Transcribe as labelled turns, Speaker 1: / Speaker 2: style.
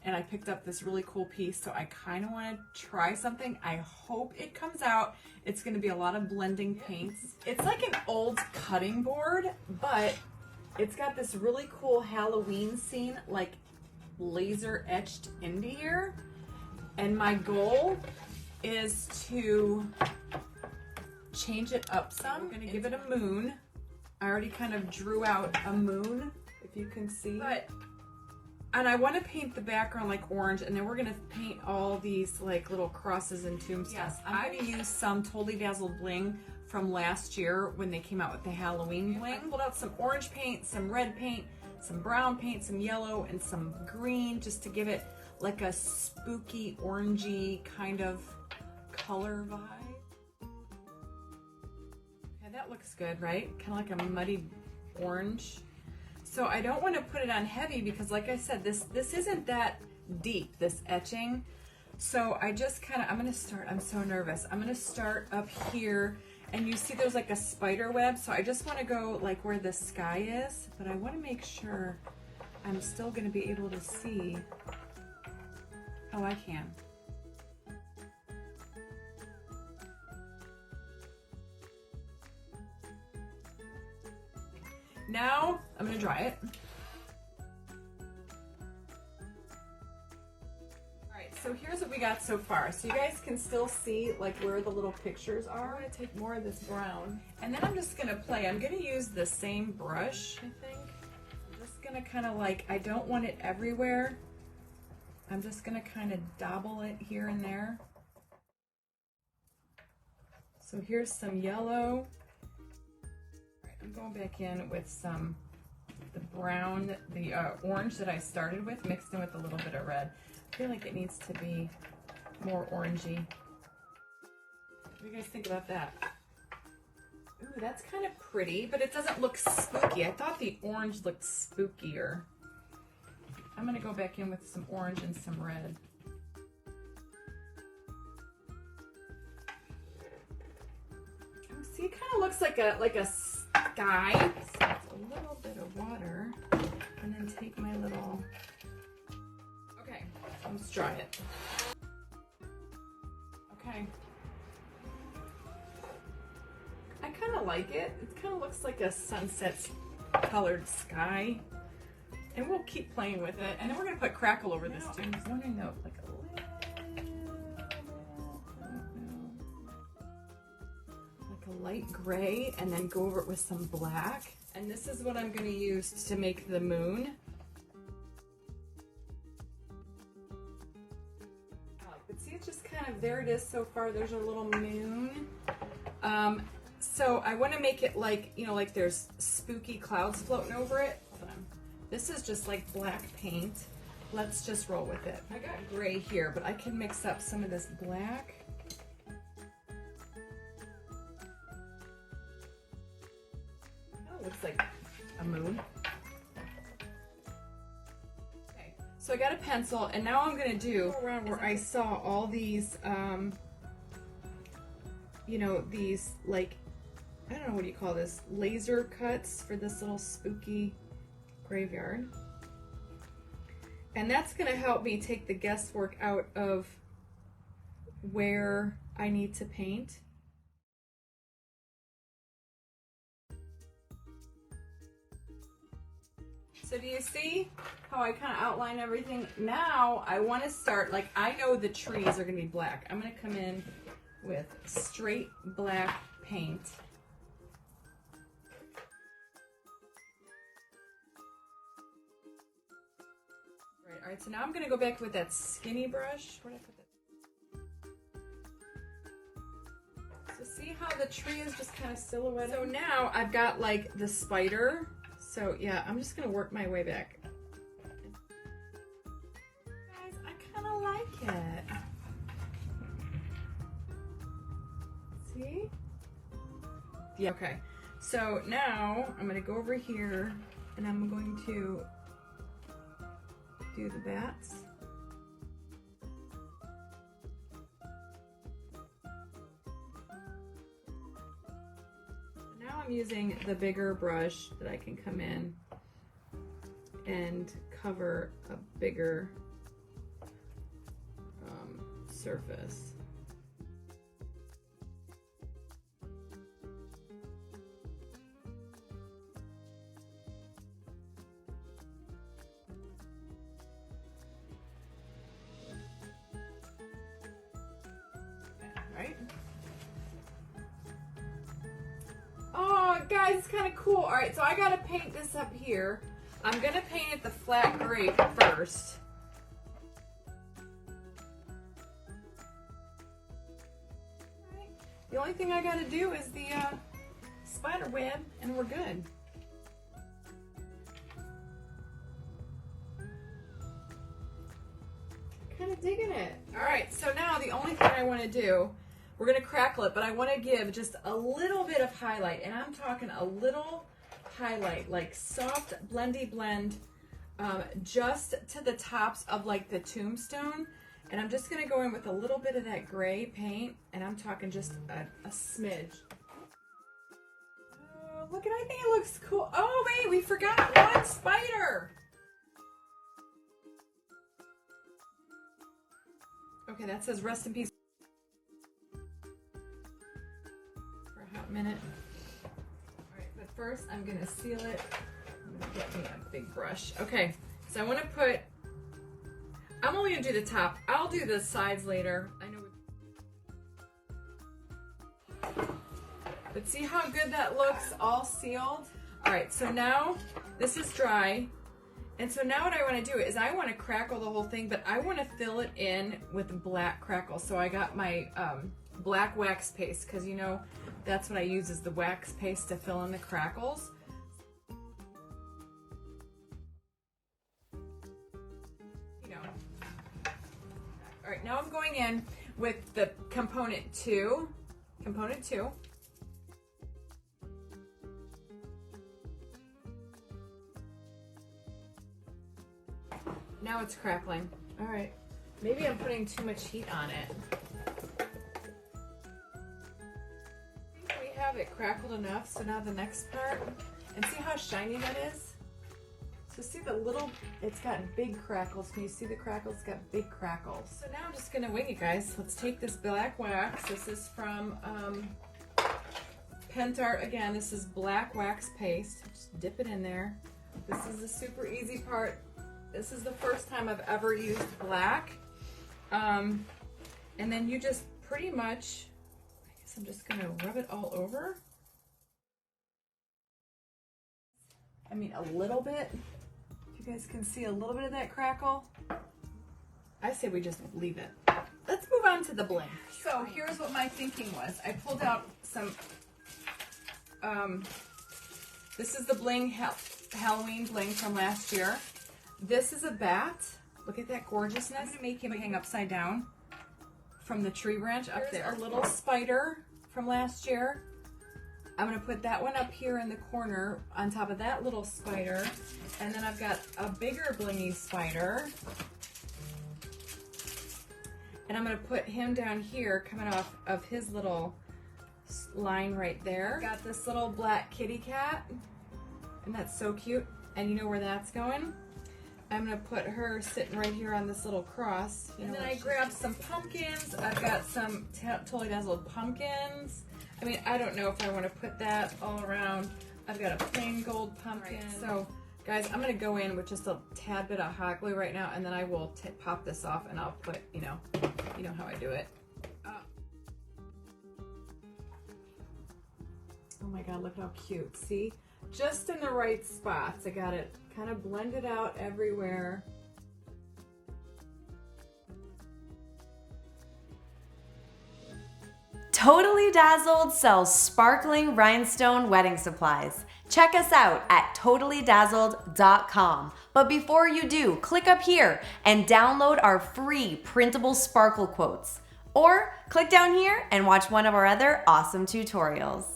Speaker 1: and I picked up this really cool piece, so I kind of want to try something. I hope it comes out. It's going to be a lot of blending paints. It's like an old cutting board, but it's got this really cool Halloween scene, like laser etched into here. And my goal is to change it up some. I'm going to give it a moon. I already kind of drew out a moon, if you can see. And I want to paint the background like orange, and then we're going to paint all these like little crosses and tombstones. Yes, I'm going to use some Totally Dazzled bling from last year when they came out with the Halloween bling. I pulled out some orange paint, some red paint, some brown paint, some yellow, and some green, just to give it like a spooky, orangey kind of color vibe. Okay, that looks good, right? Kind of like a muddy orange. So I don't want to put it on heavy because, like I said, this isn't that deep, this etching. So I just kind of, I'm so nervous. I'm going to start up here, and you see there's like a spider web. So I just want to go like where the sky is, but I want to make sure I'm still going to be able to see. Oh, I can. Now I'm gonna dry it. All right, so here's what we got so far. So you guys can still see like where the little pictures are. I'm gonna take more of this brown, and then I'm just gonna play. I'm gonna use the same brush, I think. I'm just gonna kind of like, I don't want it everywhere. I'm just gonna kind of dabble it here and there. So here's some yellow. I'm going back in with some the brown, the orange that I started with, mixed in with a little bit of red. I feel like it needs to be more orangey. What do you guys think about that? Ooh, that's kind of pretty, but it doesn't look spooky. I thought the orange looked spookier. I'm gonna go back in with some orange and some red. Oh, see, it kind of looks like a sky. So it's a little bit of water, and then take my little. Okay, let's dry it. Okay. I kind of like it. It kind of looks like a sunset colored sky. And we'll keep playing with it. And then we're gonna put crackle over this too. I was wondering though, like a little, like a light gray, and then go over it with some black. And this is what I'm gonna use to make the moon. But see, it's just kind of, there it is so far. There's our little moon. So I want to make it like, you know, like there's spooky clouds floating over it. This is just like black paint. Let's just roll with it. I got gray here, but I can mix up some of this black. Oh, looks like a moon. Okay, so I got a pencil, and now I'm gonna do around where I saw all these, you know, these like, I don't know, what do you call this? Laser cuts for this little spooky graveyard. And that's going to help me take the guesswork out of where I need to paint. So do you see how I kind of outline everything? Now I want to start, like, I know the trees are going to be black. I'm going to come in with straight black paint. All right, so now I'm gonna go back with that skinny brush. Where did I put that? So see how the tree is just kind of silhouetted? So now I've got like the spider. So yeah, I'm just gonna work my way back. Guys, I kind of like it. See? Yeah, okay. So now I'm gonna go over here, and I'm going to do the bats. Now I'm using the bigger brush that I can come in and cover a bigger surface. Right? Oh, guys, it's kind of cool. All right, so I got to paint this up here. I'm going to paint it the flat gray first. Right. The only thing I got to do is the spider web, and we're good. Kind of digging it. All right, so now the only thing I want to do, we're going to crackle it, but I want to give just a little bit of highlight, and I'm talking a little highlight, like soft blendy blend, just to the tops of like the tombstone. And I'm just going to go in with a little bit of that gray paint, and I'm talking just a smidge. Oh, look at, I think it looks cool. Oh wait, we forgot one spider. Okay, that says rest in peace for a hot minute. Alright, but first I'm going to seal it. I'm going to get me a big brush. Okay, so I want to put, I'm only going to do the top. I'll do the sides later. I know. But see how good that looks all sealed? Alright, so now this is dry. And so now what I want to do is I want to crackle the whole thing, but I want to fill it in with black crackle. So I got my black wax paste, because you know that's what I use, is the wax paste to fill in the crackles. You know. All right, now I'm going in with the component 2. Component 2. Now it's crackling. All right. Maybe I'm putting too much heat on it. I think we have it crackled enough. So now the next part, and see how shiny that is? So see the little, it's got big crackles. Can you see the crackles? It's got big crackles. So now I'm just gonna wing it, guys. Let's take this black wax. This is from Pentart. Again, this is black wax paste. Just dip it in there. This is the super easy part. This is the first time I've ever used black. And then you just pretty much, I guess I'm just gonna rub it all over. I mean, a little bit. If you guys can see a little bit of that crackle. I say we just leave it. Let's move on to the bling. So here's what my thinking was. I pulled out some, this is the bling, Halloween bling from last year. This is a bat. Look at that gorgeousness. I'm gonna make him hang upside down from the tree branch up there. A little spider from last year. I'm gonna put that one up here in the corner on top of that little spider. And then I've got a bigger blingy spider. And I'm gonna put him down here coming off of his little line right there. Got this little black kitty cat. And that's so cute. And you know where that's going? I'm gonna put her sitting right here on this little cross. And then I grabbed some pumpkins. I've got some Totally Dazzled pumpkins. I mean, I don't know if I want to put that all around. I've got a plain gold pumpkin. Right. So, guys, I'm gonna go in with just a tad bit of hot glue right now, and then I will pop this off, and I'll put, you know how I do it. Oh my God, look how cute. See? Just in the right spots. I got it kind of blended out everywhere.
Speaker 2: Totally Dazzled sells sparkling rhinestone wedding supplies. Check us out at totallydazzled.com. But before you do, click up here and download our free Printable Sparkle Quotes. Or click down here and watch one of our other awesome tutorials.